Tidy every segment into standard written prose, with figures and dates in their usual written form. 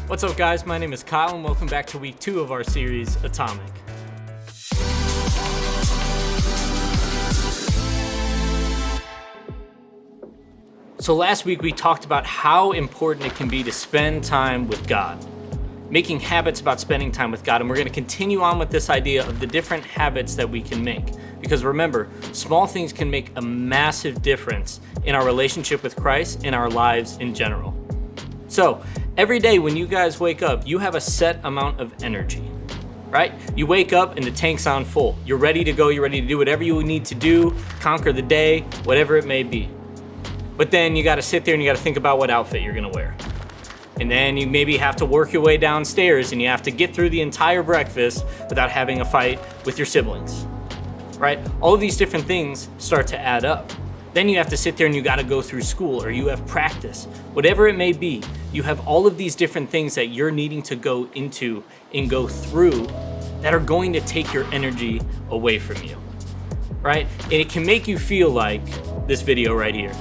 What's up, guys? My name is Kyle, and welcome back to week 2 of our series, Atomic. So last week we talked about how important it can be to spend time with God, making habits about spending time with God, and we're going to continue on with this idea of the different habits that we can make. Because remember, small things can make a massive difference in our relationship with Christ, in our lives in general. So every day when you guys wake up, you have a set amount of energy, right? You wake up and the tank's on full. You're ready to go. You're ready to do whatever you need to do, conquer the day, whatever it may be. But then you got to sit there and you got to think about what outfit you're going to wear. And then you maybe have to work your way downstairs and you have to get through the entire breakfast without having a fight with your siblings, right? All of these different things start to add up. Then you have to sit there and you got to go through school, or you have practice, whatever it may be. You have all of these different things that you're needing to go into and go through that are going to take your energy away from you, right? And it can make you feel like this video right here.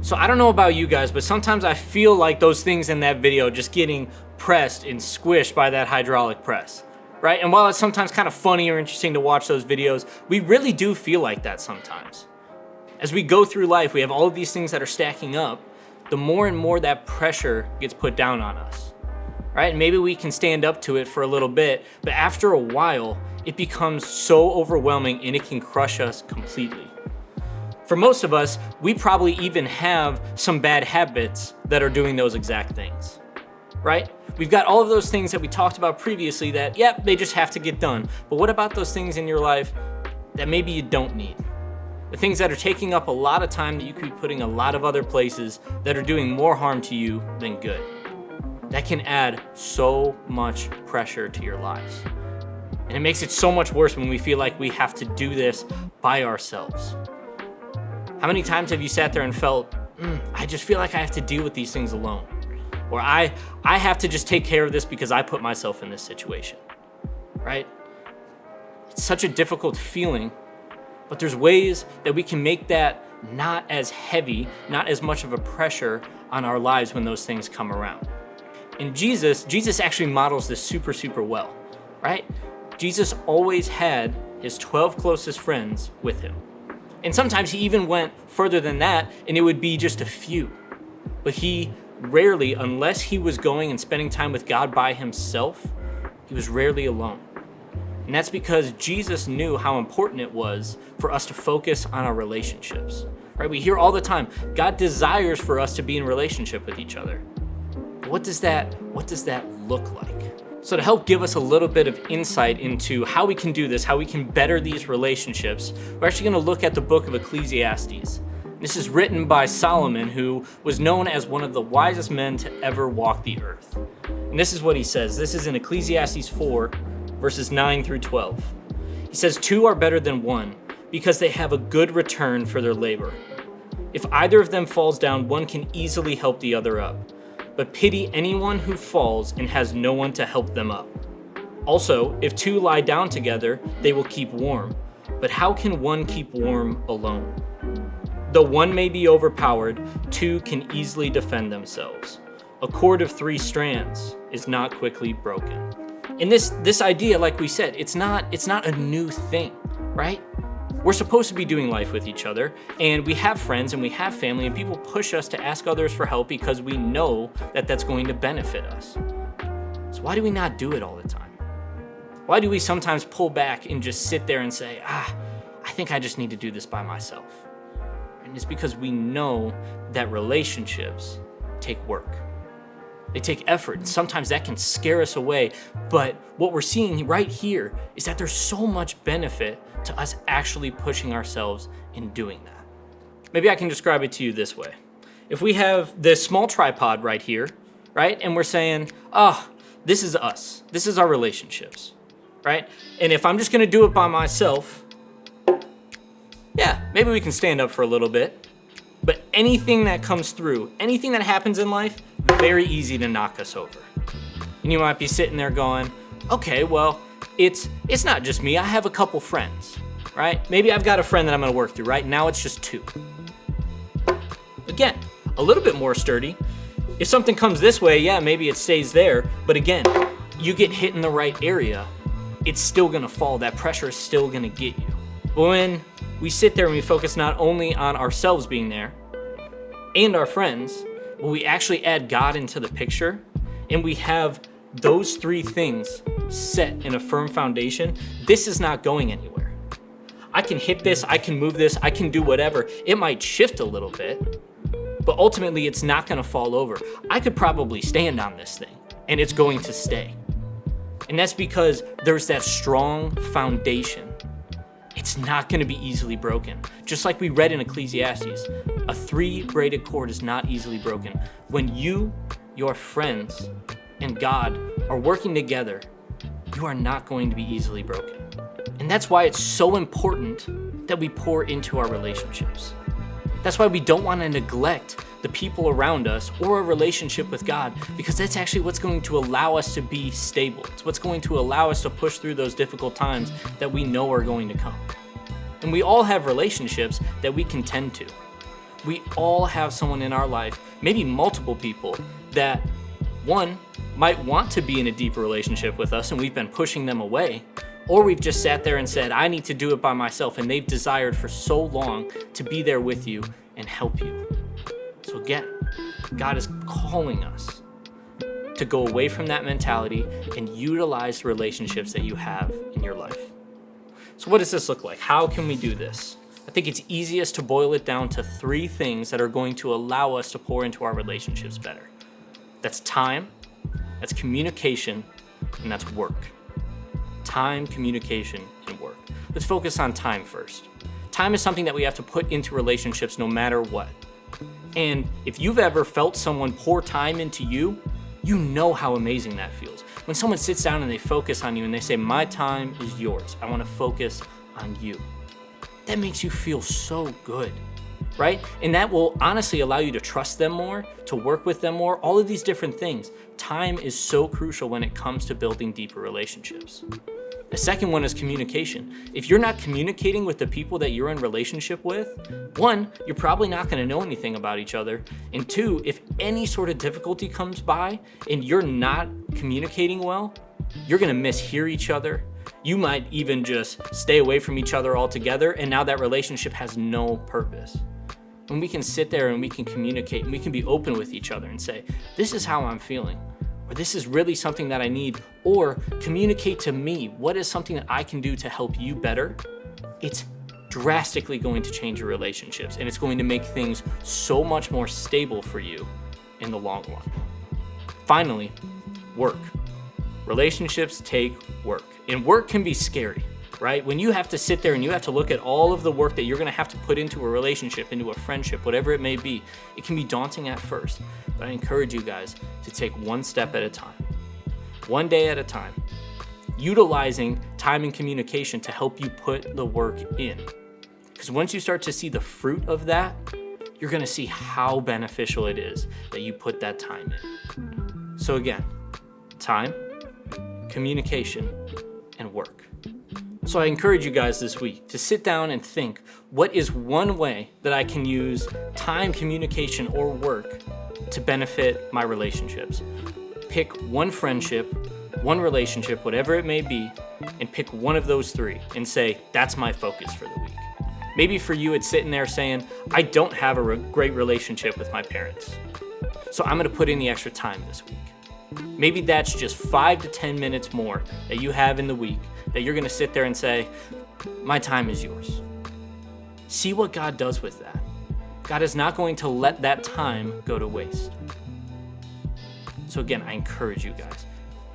So I don't know about you guys, but sometimes I feel like those things in that video just getting pressed and squished by that hydraulic press, right? And while it's sometimes kind of funny or interesting to watch those videos, we really do feel like that sometimes. As we go through life, we have all of these things that are stacking up. The more and more that pressure gets put down on us, right? And maybe we can stand up to it for a little bit, but after a while, it becomes so overwhelming and it can crush us completely. For most of us, we probably even have some bad habits that are doing those exact things, right? We've got all of those things that we talked about previously that, yep, they just have to get done. But what about those things in your life that maybe you don't need? The things that are taking up a lot of time that you could be putting a lot of other places that are doing more harm to you than good. That can add so much pressure to your lives. And it makes it so much worse when we feel like we have to do this by ourselves. How many times have you sat there and felt, I just feel like I have to deal with these things alone? Or I have to just take care of this because I put myself in this situation, right? It's such a difficult feeling, but there's ways that we can make that not as heavy, not as much of a pressure on our lives when those things come around. And Jesus actually models this super well, right? Jesus always had his 12 closest friends with him. And sometimes he even went further than that, and it would be just a few. But he rarely, unless he was going and spending time with God by himself, he was rarely alone. And that's because Jesus knew how important it was for us to focus on our relationships, right? We hear all the time, God desires for us to be in relationship with each other. But what does that look like? So to help give us a little bit of insight into how we can do this, how we can better these relationships, we're actually going to look at the book of Ecclesiastes. This is written by Solomon, who was known as one of the wisest men to ever walk the earth. And this is what he says. This is in Ecclesiastes 4, verses 9 through 12. He says, 2 are better than 1, because they have a good return for their labor. If either of them falls down, one can easily help the other up. But pity anyone who falls and has no one to help them up. Also, if 2 lie down together, they will keep warm. But how can one keep warm alone? Though one may be overpowered, 2 can easily defend themselves. A cord of 3 strands is not quickly broken. And this idea, like we said, it's not a new thing, right? We're supposed to be doing life with each other, and we have friends and we have family, and people push us to ask others for help because we know that that's going to benefit us. So why do we not do it all the time? Why do we sometimes pull back and just sit there and say, I think I just need to do this by myself? important is because we know that relationships take work. They take effort, and sometimes that can scare us away. But what we're seeing right here is that there's so much benefit to us actually pushing ourselves in doing that. Maybe I can describe it to you this way. If we have this small tripod right here, right? And we're saying, this is us. This is our relationships, right? And if I'm just gonna do it by myself, yeah, maybe we can stand up for a little bit. But anything that comes through, anything that happens in life, very easy to knock us over. And you might be sitting there going, okay, well, it's not just me. I have a couple friends, right? Maybe I've got a friend that I'm gonna work through, right? Now it's just 2. Again, a little bit more sturdy. If something comes this way, yeah, maybe it stays there. But again, you get hit in the right area, it's still gonna fall. That pressure is still gonna get you. But when we sit there and we focus not only on ourselves being there and our friends, when we actually add God into the picture and we have those 3 things set in a firm foundation, this is not going anywhere. I can hit this, I can move this, I can do whatever. It might shift a little bit, but ultimately it's not gonna fall over. I could probably stand on this thing and it's going to stay. And that's because there's that strong foundation. It's not gonna be easily broken. Just like we read in Ecclesiastes, a 3-braided cord is not easily broken. When you, your friends, and God are working together, you are not going to be easily broken. And that's why it's so important that we pour into our relationships. That's why we don't want to neglect the people around us or a relationship with God, because that's actually what's going to allow us to be stable. It's what's going to allow us to push through those difficult times that we know are going to come. And we all have relationships that we can tend to. We all have someone in our life, maybe multiple people, that one might want to be in a deeper relationship with us and we've been pushing them away, or we've just sat there and said, I need to do it by myself, and they've desired for so long to be there with you and help you. So again, God is calling us to go away from that mentality and utilize the relationships that you have in your life. So what does this look like? How can we do this? I think it's easiest to boil it down to 3 things that are going to allow us to pour into our relationships better. That's time, that's communication, and that's work. Time, communication, and work. Let's focus on time first. Time is something that we have to put into relationships no matter what. And if you've ever felt someone pour time into you, you know how amazing that feels. When someone sits down and they focus on you and they say, my time is yours, I want to focus on you. That makes you feel so good, right? And that will honestly allow you to trust them more, to work with them more, all of these different things. Time is so crucial when it comes to building deeper relationships. The second one is communication. If you're not communicating with the people that you're in relationship with, 1, you're probably not going to know anything about each other. And 2, if any sort of difficulty comes by and you're not communicating well, you're going to mishear each other. You might even just stay away from each other altogether, and now that relationship has no purpose. When we can sit there and we can communicate and we can be open with each other and say, this is how I'm feeling, or this is really something that I need, or communicate to me, what is something that I can do to help you better? It's drastically going to change your relationships, and it's going to make things so much more stable for you in the long run. Finally, work. Relationships take work, and work can be scary, right? When you have to sit there and you have to look at all of the work that you're gonna have to put into a relationship, into a friendship, whatever it may be, it can be daunting at first. But I encourage you guys to take one step at a time, one day at a time, utilizing time and communication to help you put the work in. Because once you start to see the fruit of that, you're gonna see how beneficial it is that you put that time in. So again, time, communication, and work. So I encourage you guys this week to sit down and think, what is one way that I can use time, communication, or work to benefit my relationships? Pick one friendship, one relationship, whatever it may be, and pick one of those 3 and say, that's my focus for the week. Maybe for you, it's sitting there saying, I don't have a great relationship with my parents, so I'm gonna put in the extra time this week. Maybe that's just 5 to 10 minutes more that you have in the week that you're gonna sit there and say, my time is yours. See what God does with that. God is not going to let that time go to waste. So again, I encourage you guys,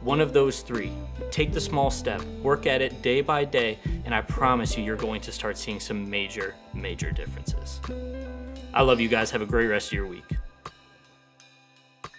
one of those three, take the small step, work at it day by day, and I promise you, you're going to start seeing some major, major differences. I love you guys. Have a great rest of your week.